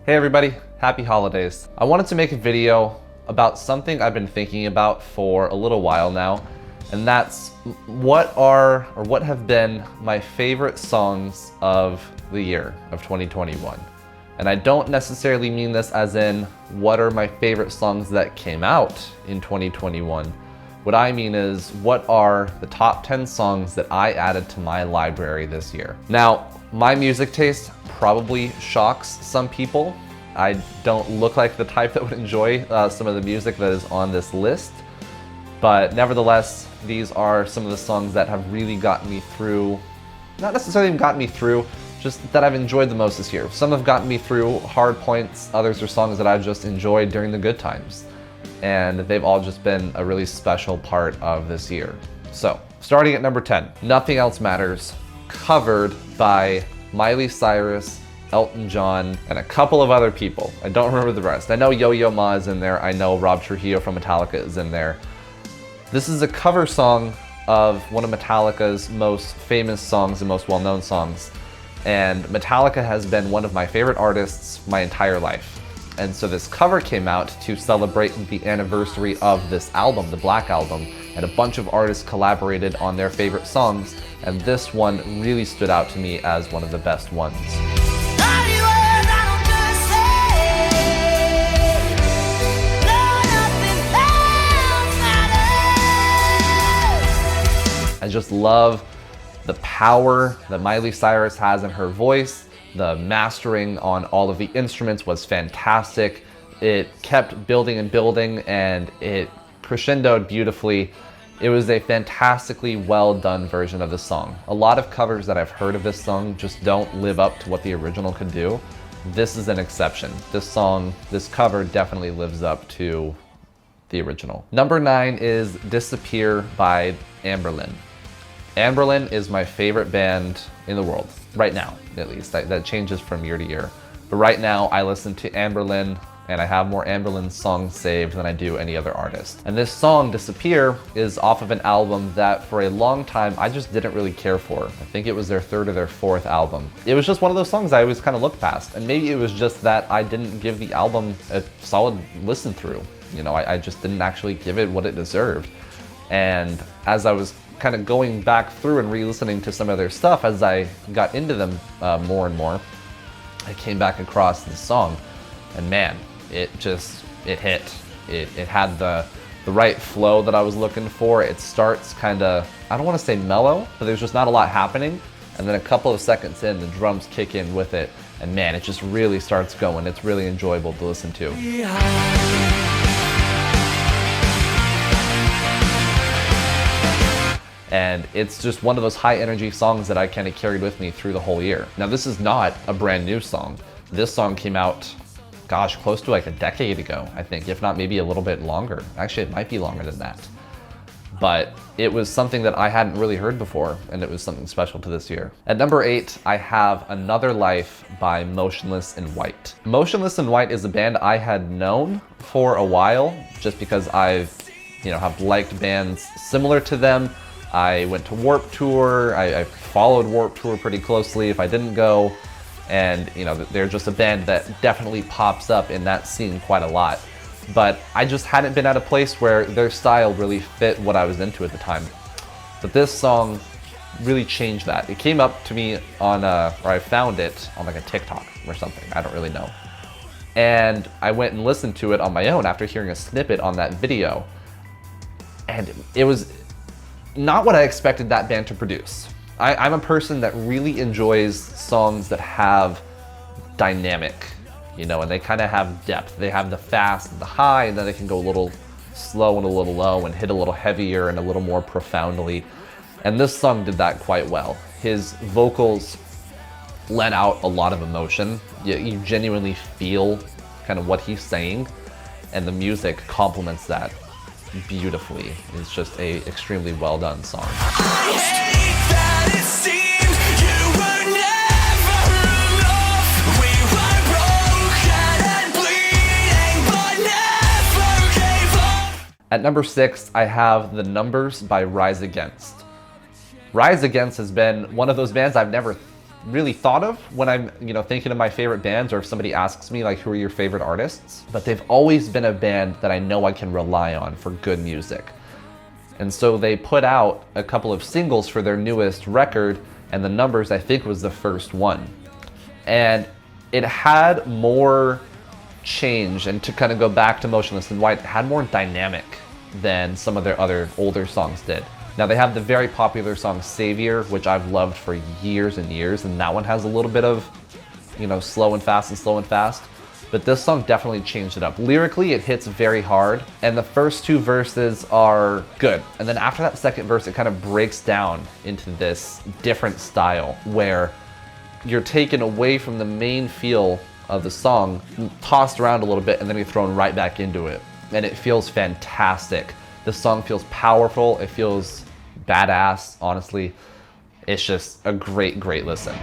Hey everybody, happy holidays. I wanted to make a video about something I've been thinking about for a little while now, and that's what have been my favorite songs of the year of 2021. And I don't necessarily mean this as in what are my favorite songs that came out in 2021. What I mean is what are the top 10 songs that I added to my library this year. Now, my music taste probably shocks some people. I don't look like the type that would enjoy some of the music that is on this list, but nevertheless, these are some of the songs that have really gotten me through, not necessarily even gotten me through, just that I've enjoyed the most this year. Some have gotten me through hard points, others are songs that I've just enjoyed during the good times. And they've all just been a really special part of this year. So, starting at number 10, Nothing Else Matters, covered by Miley Cyrus, Elton John, and a couple of other people. I don't remember the rest. I know Yo-Yo Ma is in there. I know Rob Trujillo from Metallica is in there. This is a cover song of one of Metallica's most famous songs and most well-known songs. And Metallica has been one of my favorite artists my entire life. And so this cover came out to celebrate the anniversary of this album, the Black Album, and a bunch of artists collaborated on their favorite songs, and this one really stood out to me as one of the best ones. I just love the power that Miley Cyrus has in her voice. The mastering on all of the instruments was fantastic. It kept building and building, and it crescendoed beautifully. It was a fantastically well done version of the song. A lot of covers that I've heard of this song just don't live up to what the original could do. This is an exception. This song, this cover definitely lives up to the original. Number 9 is Disappear by Anberlin. Anberlin is my favorite band in the world, right now at least. That changes from year to year. But right now I listen to Anberlin, and I have more Anberlin songs saved than I do any other artist. And this song, Disappear, is off of an album that for a long time I just didn't really care for. I think it was their third or their fourth album. It was just one of those songs I always kind of looked past, and maybe it was just that I didn't give the album a solid listen through. You know, I just didn't actually give it what it deserved. And as I was kind of going back through and re-listening to some of their stuff as I got into them more and more, I came back across this song, and man, it hit. It had the right flow that I was looking for. It starts kind of, I don't want to say mellow, but there's just not a lot happening, and then a couple of seconds in, the drums kick in with it, and man, it just really starts going. It's really enjoyable to listen to. And it's just one of those high energy songs that I kind of carried with me through the whole year. Now, this is not a brand new song. This song came out, gosh, close to like a decade ago, I think, if not maybe a little bit longer. Actually, it might be longer than that. But it was something that I hadn't really heard before, and it was something special to this year. At number 8, I have Another Life by Motionless in White. Motionless in White is a band I had known for a while, just because I've, have liked bands similar to them. I went to Warped Tour, I followed Warped Tour pretty closely if I didn't go, and they're just a band that definitely pops up in that scene quite a lot. But I just hadn't been at a place where their style really fit what I was into at the time. But this song really changed that. It came up to me on, or I found it on like a TikTok or something, I don't really know. And I went and listened to it on my own after hearing a snippet on that video. And it was not what I expected that band to produce. I'm a person that really enjoys songs that have dynamic, and they kind of have depth. They have the fast and the high, and then they can go a little slow and a little low and hit a little heavier and a little more profoundly. And this song did that quite well. His vocals let out a lot of emotion. You genuinely feel kind of what he's saying, and the music complements that beautifully. It's just a extremely well done song. At number 6, I have The Numbers by Rise Against. Rise Against has been one of those bands I've never really thought of when I'm, thinking of my favorite bands, or if somebody asks me like, who are your favorite artists? But they've always been a band that I know I can rely on for good music. And so they put out a couple of singles for their newest record, and The Numbers, I think, was the first one. And it had more change, and to kind of go back to Motionless in White, it had more dynamic than some of their other older songs did. Now they have the very popular song Savior, which I've loved for years and years, and that one has a little bit of, slow and fast and slow and fast. But this song definitely changed it up. Lyrically, it hits very hard, and the first two verses are good. And then after that second verse, it kind of breaks down into this different style where you're taken away from the main feel of the song, tossed around a little bit, and then you're thrown right back into it. And it feels fantastic. The song feels powerful. It feels badass, honestly. It's just a great, great listen.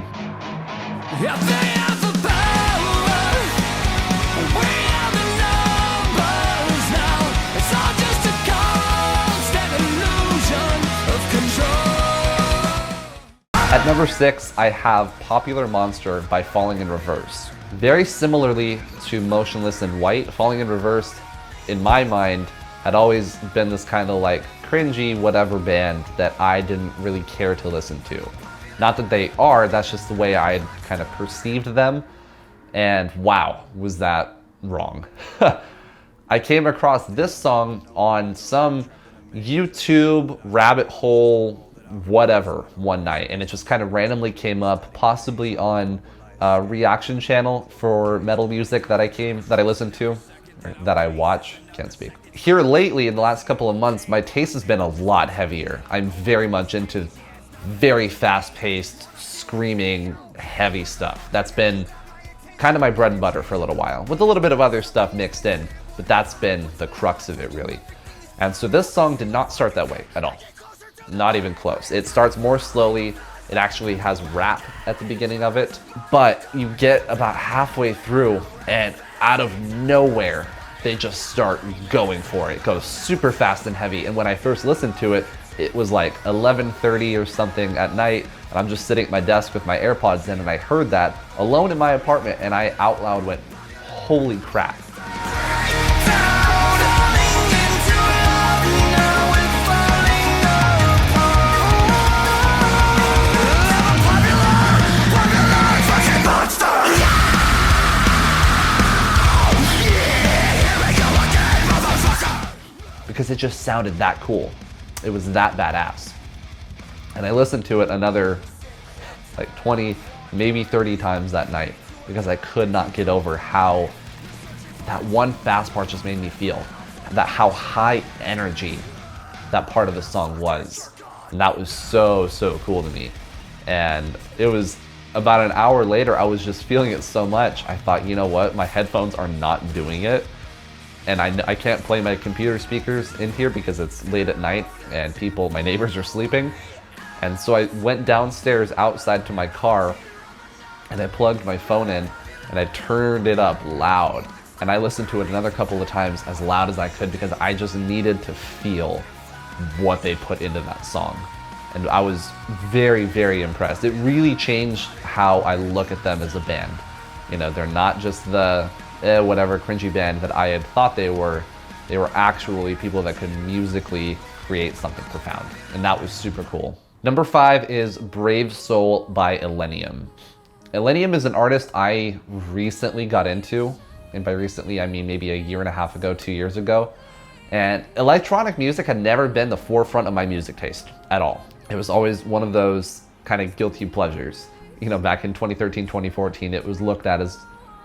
At number 6, I have Popular Monster by Falling in Reverse. Very similarly to Motionless in White, Falling in Reverse, in my mind, had always been this kind of like cringy whatever band that I didn't really care to listen to. Not that they are, that's just the way I had kind of perceived them. And wow, was that wrong. I came across this song on some YouTube rabbit hole whatever one night, and it just kind of randomly came up, possibly on a reaction channel for metal music that I listen to, or that I watch, can't speak. Here lately, in the last couple of months, my taste has been a lot heavier. I'm very much into very fast-paced, screaming, heavy stuff. That's been kind of my bread and butter for a little while, with a little bit of other stuff mixed in, but that's been the crux of it, really. And so this song did not start that way at all. Not even close. It starts more slowly. It actually has rap at the beginning of it, but you get about halfway through, and out of nowhere, they just start going for it. It goes super fast and heavy, and when I first listened to it, it was like 11:30 or something at night, and I'm just sitting at my desk with my AirPods in, and I heard that alone in my apartment, and I out loud went, holy crap. Because it just sounded that cool. It was that badass. And I listened to it another like 20, maybe 30 times that night because I could not get over how that one fast part just made me feel. That how high energy that part of the song was. And that was so, so cool to me. And it was about an hour later, I was just feeling it so much. I thought, you know what? My headphones are not doing it. And I can't play my computer speakers in here because it's late at night and my neighbors are sleeping. And so I went downstairs outside to my car and I plugged my phone in and I turned it up loud. And I listened to it another couple of times as loud as I could because I just needed to feel what they put into that song. And I was very, very impressed. It really changed how I look at them as a band. They're not just the whatever cringy band that I had thought they were. They were actually people that could musically create something profound. And that was super cool. Number 5 is Brave Soul by Elenium. Elenium is an artist I recently got into. And by recently, I mean maybe a year and a half ago, 2 years ago. And electronic music had never been the forefront of my music taste at all. It was always one of those kind of guilty pleasures. Back in 2013, 2014, it was looked at as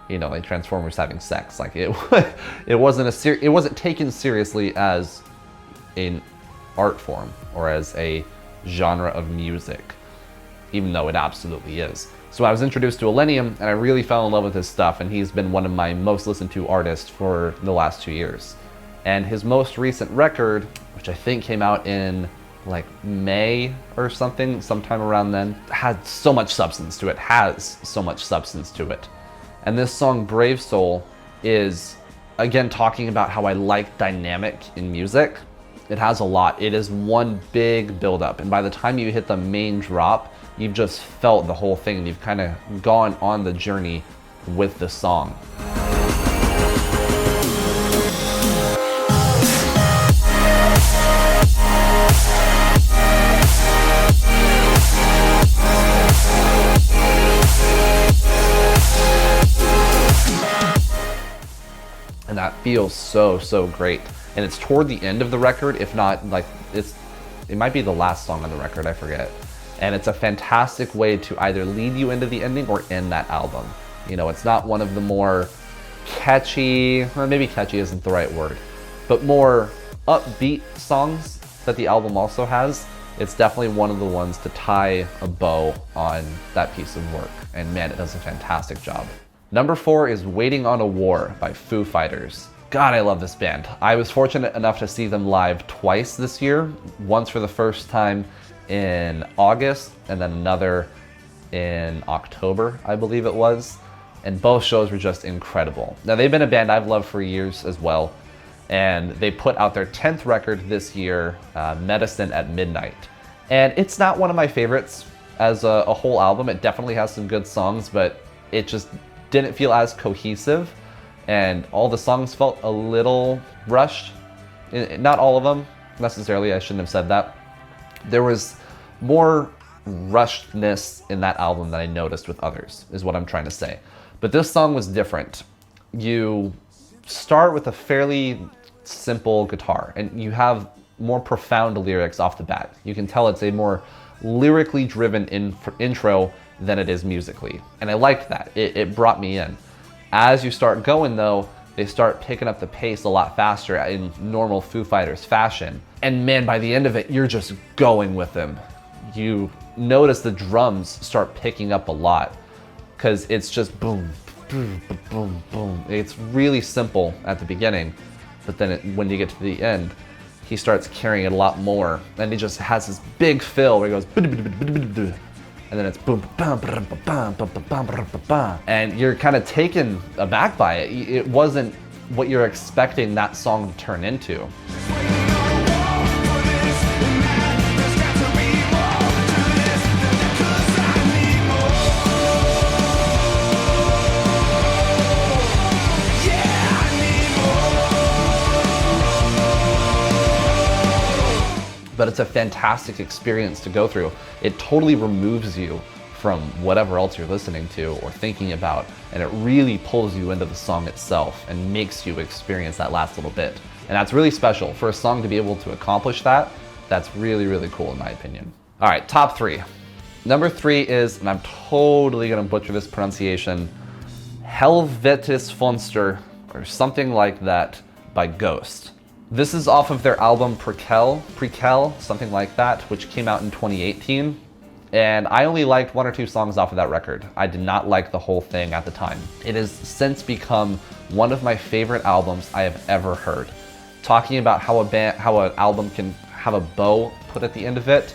like Transformers having sex. Like it wasn't taken seriously as an art form or as a genre of music, even though it absolutely is. So I was introduced to Elenium and I really fell in love with his stuff, and he's been one of my most listened to artists for the last 2 years. And his most recent record, which I think came out in like May or something, sometime around then, had so much substance to it. And this song, Brave Soul, is, again, talking about how I like dynamic in music. It has a lot. It is one big buildup, and by the time you hit the main drop, you've just felt the whole thing, and you've kind of gone on the journey with the song. And that feels so great. And it's toward the end of the record, if not like it might be the last song on the record, I forget. And it's a fantastic way to either lead you into the ending or end that album. You know, it's not one of the more catchy, or maybe catchy isn't the right word, but more upbeat songs that the album also has. It's definitely one of the ones to tie a bow on that piece of work. And man, it does a fantastic job. Number 4 is Waiting on a War by Foo Fighters. God, I love this band. I was fortunate enough to see them live twice this year, once for the first time in August and then another in October, I believe it was. And both shows were just incredible. Now, they've been a band I've loved for years as well, and they put out their 10th record this year, Medicine at Midnight. And it's not one of my favorites as a whole album. It definitely has some good songs, but it just didn't feel as cohesive, and all the songs felt a little rushed. Not all of them necessarily, I shouldn't have said that. There was more rushedness in that album than I noticed with others, is what I'm trying to say. But this song was different. You start with a fairly simple guitar, and you have more profound lyrics off the bat. You can tell it's a more lyrically driven intro than it is musically. And I liked that. It brought me in. As you start going though, they start picking up the pace a lot faster in normal Foo Fighters fashion. And man, by the end of it, you're just going with them. You notice the drums start picking up a lot because it's just boom, boom, boom, boom. It's really simple at the beginning, but then when you get to the end, he starts carrying it a lot more. And he just has this big fill where he goes, and then it's boom, and you're kind of taken aback by it. It wasn't what you're expecting that song to turn into. But it's a fantastic experience to go through. It totally removes you from whatever else you're listening to or thinking about, and it really pulls you into the song itself and makes you experience that last little bit. And that's really special. For a song to be able to accomplish that, that's really cool in my opinion. All right, top 3. Number 3 is, and I'm totally gonna butcher this pronunciation, Helvetesfonster, or something like that, by Ghost. This is off of their album Prequel, something like that, which came out in 2018. And I only liked 1 or 2 songs off of that record. I did not like the whole thing at the time. It has since become one of my favorite albums I have ever heard. Talking about how an album can have a bow put at the end of it,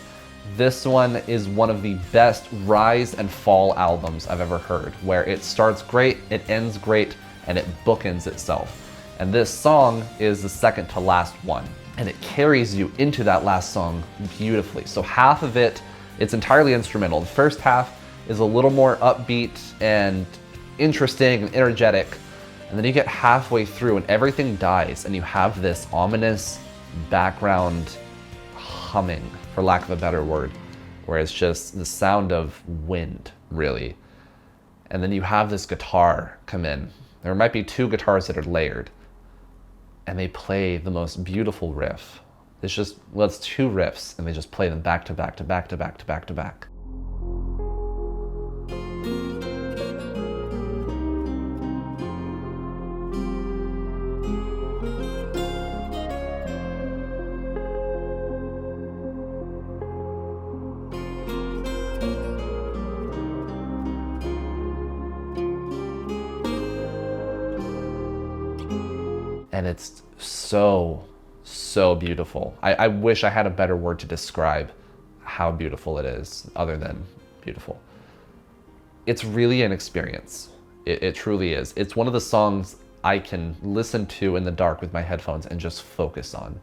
this one is one of the best rise and fall albums I've ever heard, where it starts great, it ends great, and it bookends itself. And this song is the second to last one. And it carries you into that last song beautifully. So half of it, it's entirely instrumental. The first half is a little more upbeat and interesting and energetic. And then you get halfway through and everything dies and you have this ominous background humming, for lack of a better word, where it's just the sound of wind, really. And then you have this guitar come in. There might be 2 guitars that are layered. And they play the most beautiful riff. It's just, well, it's 2 riffs, and they just play them back to back to back to back to back to back. And it's so beautiful. I wish I had a better word to describe how beautiful it is, other than beautiful. It's really an experience. It truly is. It's one of the songs I can listen to in the dark with my headphones and just focus on.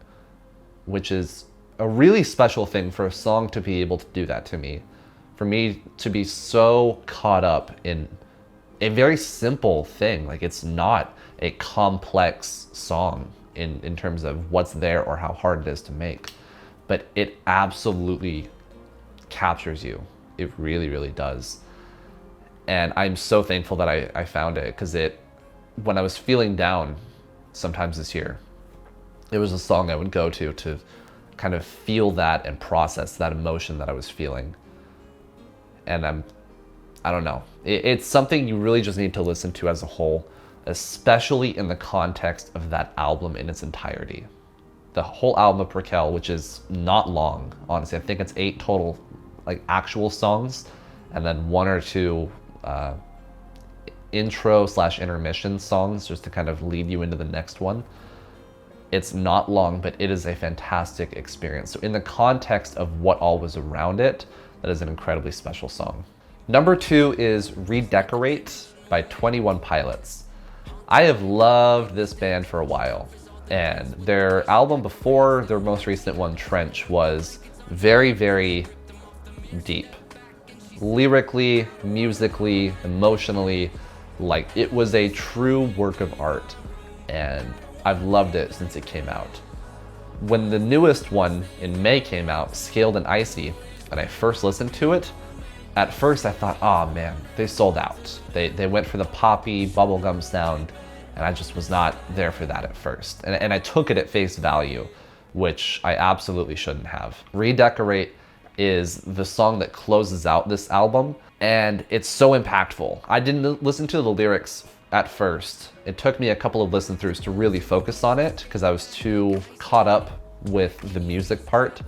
which is a really special thing for a song to be able to do that to me. For me to be so caught up in a very simple thing. Like, it's not a complex song in terms of what's there or how hard it is to make, but it absolutely captures you. It really, really does. And I'm so thankful that I found it, because when I was feeling down sometimes this year, it was a song I would go to kind of feel that and process that emotion that I was feeling. And I don't know. It's something you really just need to listen to as a whole, especially in the context of that album in its entirety. The whole album of Raquel, which is not long, honestly. I think it's 8 total, like, actual songs, and then 1 or 2 intro/intermission songs just to kind of lead you into the next one. It's not long, but it is a fantastic experience. So in the context of what all was around it, that is an incredibly special song. Number 2 is Redecorate by 21 Pilots. I have loved this band for a while, and their album before their most recent one, Trench, was very, very deep. Lyrically, musically, emotionally, like, it was a true work of art, and I've loved it since it came out. When the newest one in May came out, Scaled and Icy, and I first listened to it, at first I thought, oh man, they sold out. They went for the poppy bubblegum sound, and I just was not there for that at first. And I took it at face value, which I absolutely shouldn't have. Redecorate is the song that closes out this album, and it's so impactful. I didn't listen to the lyrics at first. It took me a couple of listen throughs to really focus on it, because I was too caught up with the music part.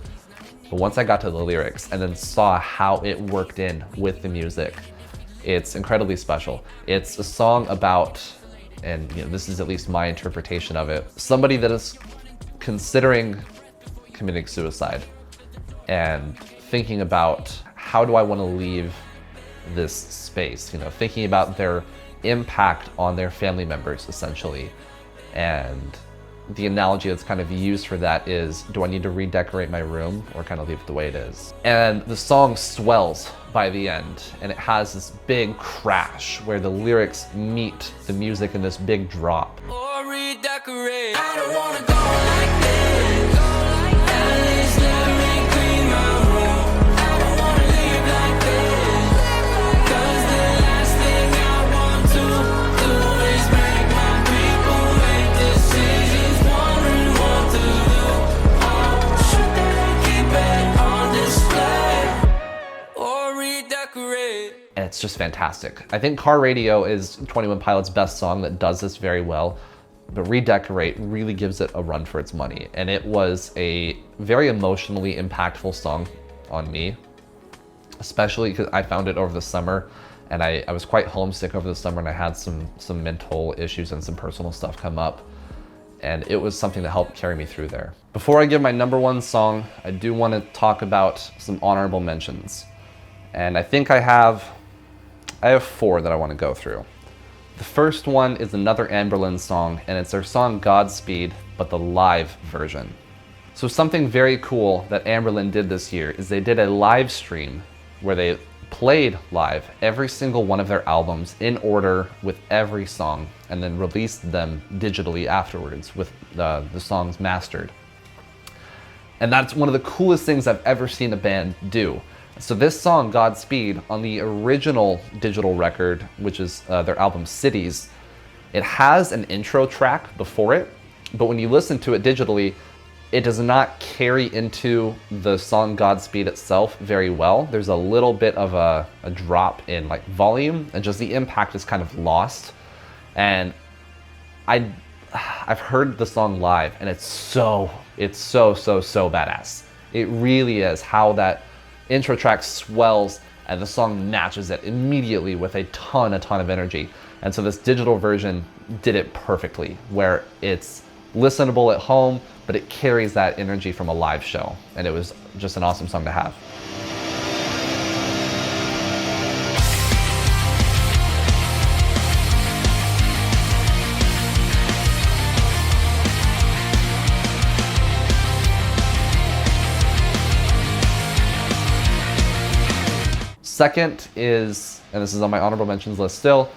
But once I got to the lyrics and then saw how it worked in with the music, it's incredibly special. It's a song about, and this is at least my interpretation of it, somebody that is considering committing suicide and thinking about, how do I want to leave this space? Thinking about their impact on their family members, essentially. And the analogy that's kind of used for that is, do I need to redecorate my room or kind of leave it the way it is? And the song swells by the end, and it has this big crash where the lyrics meet the music in this big drop. Or redecorate. I don't wanna go like this. At least let me clean my room. I don't wanna leave like this. 'Cause the last thing I want to do is make my people make decisions, wondering what to do. Oh, should they keep it on display or redecorate? And it's just fantastic. I think Car Radio is 21 Pilots' best song that does this very well, but Redecorate really gives it a run for its money. And it was a very emotionally impactful song on me, especially because I found it over the summer, and I was quite homesick over the summer, and I had some mental issues and some personal stuff come up, and it was something that helped carry me through there. Before I give my number 1 song, I do want to talk about some honorable mentions. And I think I have 4 that I want to go through. The first one is another Anberlin song, and it's their song Godspeed, but the live version. So something very cool that Anberlin did this year is they did a live stream where they played live every single one of their albums in order with every song, and then released them digitally afterwards with the songs mastered. And that's one of the coolest things I've ever seen a band do. So this song, Godspeed, on the original digital record, which is their album Cities, it has an intro track before it, but when you listen to it digitally, it does not carry into the song Godspeed itself very well. There's a little bit of a drop in like volume, and just the impact is kind of lost. And I've heard the song live, and it's so badass. It really is, how that intro track swells and the song matches it immediately with a ton of energy. And so this digital version did it perfectly, where it's listenable at home, but it carries that energy from a live show. And it was just an awesome song to have. Second is, and this is on my honorable mentions list still,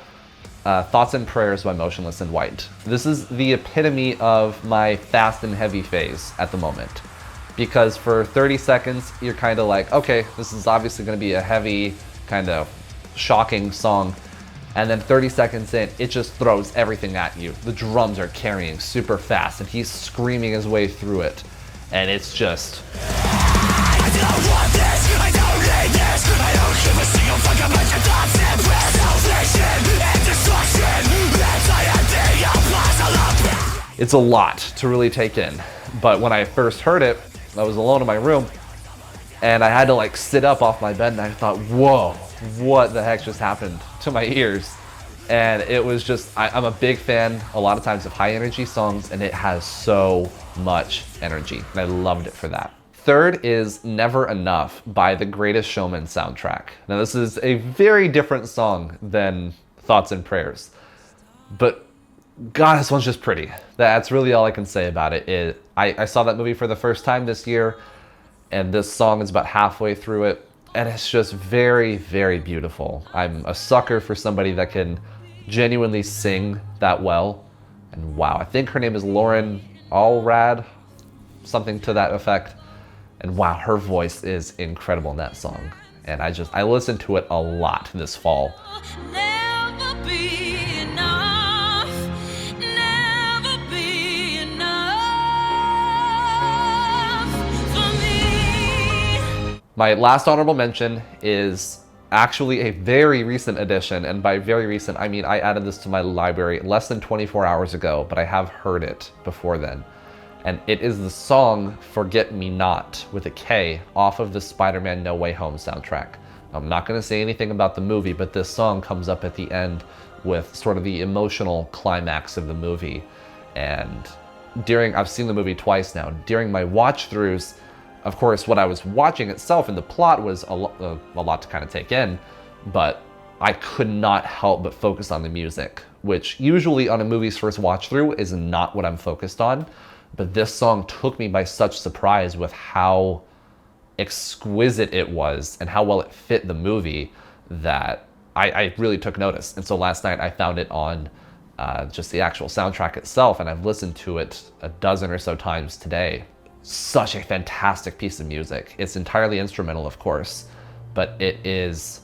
Thoughts and Prayers by Motionless in White. This is the epitome of my fast and heavy phase at the moment. Because for 30 seconds, you're kind of like, okay, this is obviously going to be a heavy, kind of shocking song. And then 30 seconds in, it just throws everything at you. The drums are carrying super fast, and he's screaming his way through it. And it's just... I don't want this, I don't need this, I don't give a single fuck about your thoughts and prayers. Salvation and destruction, that's it's a lot to really take in. But when I first heard it, I was alone in my room, and I had to like sit up off my bed, and I thought, whoa, what the heck just happened to my ears? And it was just, I'm a big fan a lot of times of high energy songs, and it has so much energy, and I loved it for that. Third is Never Enough by the Greatest Showman soundtrack. Now this is a very different song than Thoughts and Prayers, but God, this one's just pretty. That's really all I can say about it. I saw that movie for the first time this year, and this song is about halfway through it, and it's just very, very beautiful. I'm a sucker for somebody that can genuinely sing that well. And wow, I think her name is Lauren Allrad, something to that effect. And wow, her voice is incredible in that song. And I listened to it a lot this fall. Never be enough, never be enough for me. My last honorable mention is actually a very recent addition, and by very recent, I mean I added this to my library less than 24 hours ago, but I have heard it before then. And it is the song Forget Me Not, with a K, off of the Spider-Man No Way Home soundtrack. I'm not going to say anything about the movie, but this song comes up at the end with sort of the emotional climax of the movie. And I've seen the movie twice now, during my watch-throughs, of course, what I was watching itself and the plot was a lot to kind of take in, but I could not help but focus on the music, which usually on a movie's first watch-through is not what I'm focused on. But this song took me by such surprise with how exquisite it was and how well it fit the movie that I really took notice. And so last night I found it on just the actual soundtrack itself, and I've listened to it a dozen or so times today. Such a fantastic piece of music. It's entirely instrumental, of course, but it's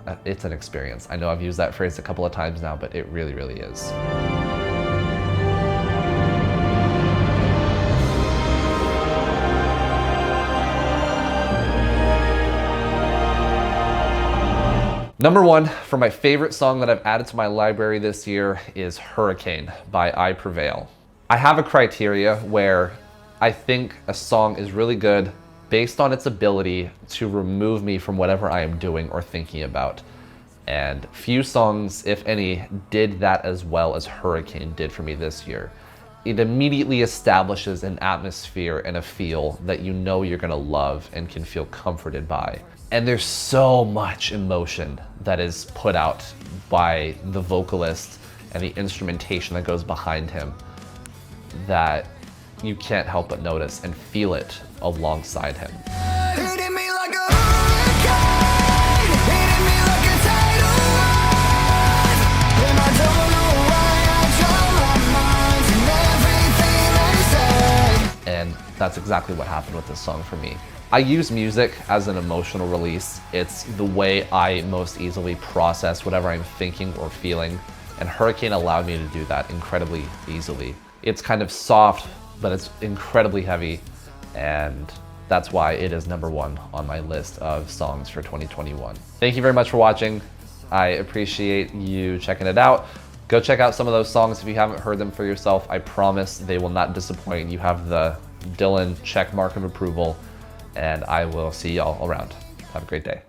an experience. I know I've used that phrase a couple of times now, but it really, really is. Number one for my favorite song that I've added to my library this year is Hurricane by I Prevail. I have a criteria where I think a song is really good based on its ability to remove me from whatever I am doing or thinking about. And few songs, if any, did that as well as Hurricane did for me this year. It immediately establishes an atmosphere and a feel that you know you're gonna love and can feel comforted by. And there's so much emotion that is put out by the vocalist and the instrumentation that goes behind him that you can't help but notice and feel it alongside him. Hitting me like a hurricane, hitting me like a tidal wave, and I don't know why I draw my mind and everything they say. And that's exactly what happened with this song for me. I use music as an emotional release. It's the way I most easily process whatever I'm thinking or feeling, and Hurricane allowed me to do that incredibly easily. It's kind of soft, but it's incredibly heavy, and that's why it is number one on my list of songs for 2021. Thank you very much for watching. I appreciate you checking it out. Go check out some of those songs if you haven't heard them for yourself. I promise they will not disappoint. You have the Dylan check mark of approval, and I will see y'all around. Have a great day.